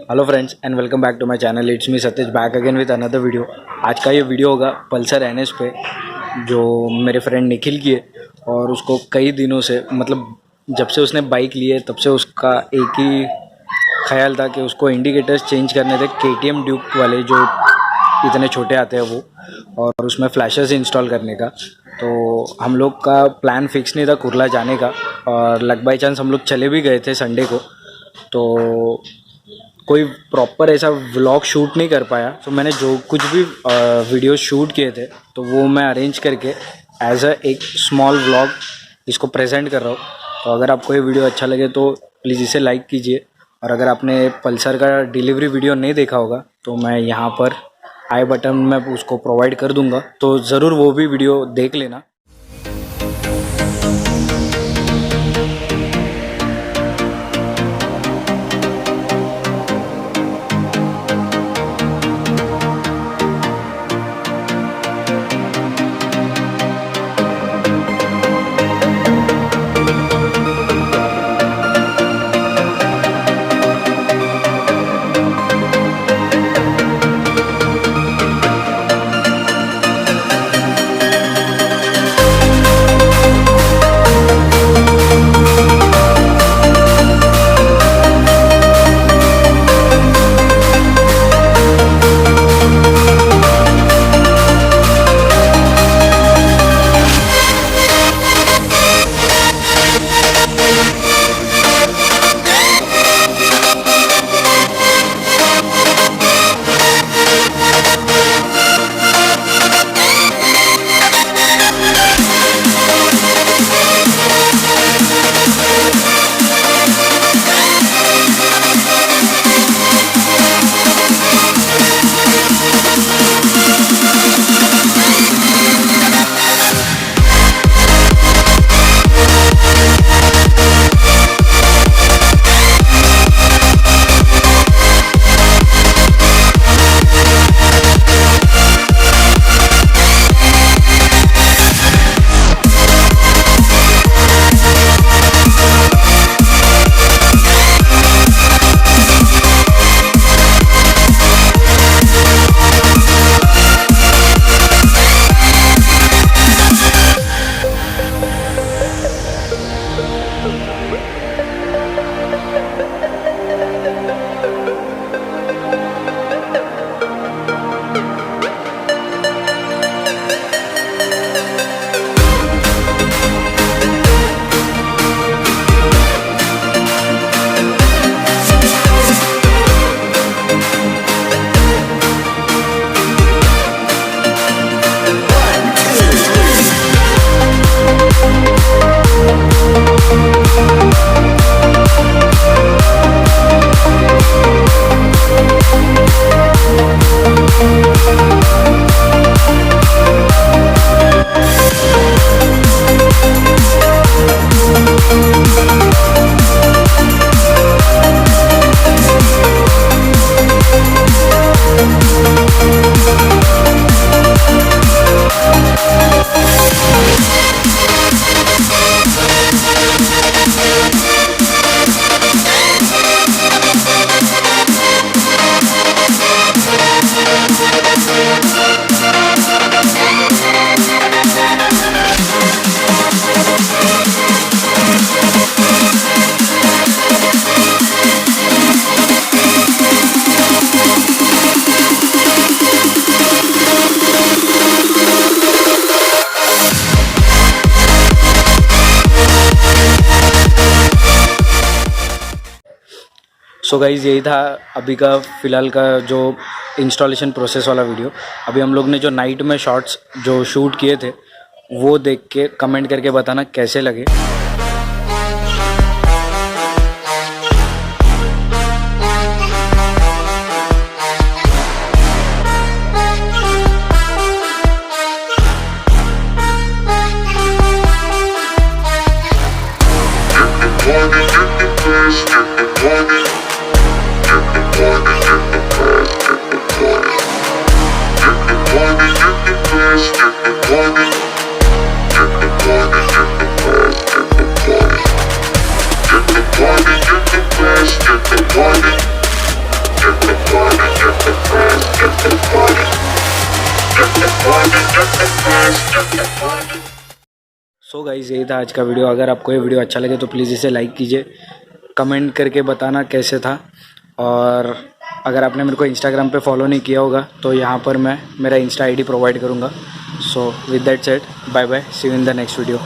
Hello friends and welcome back to my channel. It's me Satej back again with another video. आज का ये video होगा Pulsar NS पे, जो मेरे फ्रेंड निखिल की है। और उसको कई दिनों से, मतलब जब से उसने बाइक ली है तब से उसका एक ही ख्याल था कि उसको इंडिकेटर्स चेंज करने थे, KTM ड्यूक वाले जो इतने छोटे आते हैं वो, और उसमें फ्लैशेस इंस्टॉल करने का। तो हम लोग का प्लान फिक्स नहीं था कुर्ला जाने का, और लक बाई चांस हम लोग चले भी गए थे संडे को। तो कोई प्रॉपर ऐसा व्लॉग शूट नहीं कर पाया, तो मैंने जो कुछ भी वीडियो शूट किए थे तो वो मैं अरेंज करके एज एक स्मॉल व्लॉग इसको प्रेजेंट कर रहा हूँ। तो अगर आपको ये वीडियो अच्छा लगे तो प्लीज़ इसे लाइक कीजिए, और अगर आपने पल्सर का डिलीवरी वीडियो नहीं देखा होगा तो मैं यहाँ पर आई बटन में उसको प्रोवाइड कर दूँगा, तो ज़रूर वो भी वीडियो देख लेना। सो गाइज़, यही था अभी का फ़िलहाल का जो इंस्टॉलेशन प्रोसेस वाला वीडियो। अभी हम लोग ने जो नाइट में शॉट्स जो शूट किए थे वो देख के कमेंट करके बताना कैसे लगे। सो गाइस, यही था आज का वीडियो। अगर आपको ये वीडियो अच्छा लगे तो प्लीज़ इसे लाइक कीजिए, कमेंट करके बताना कैसे था। और अगर आपने मेरे को इंस्टाग्राम पे फॉलो नहीं किया होगा तो यहाँ पर मैं मेरा इंस्टा आईडी प्रोवाइड करूँगा। So with that said, bye bye, see you in the next video.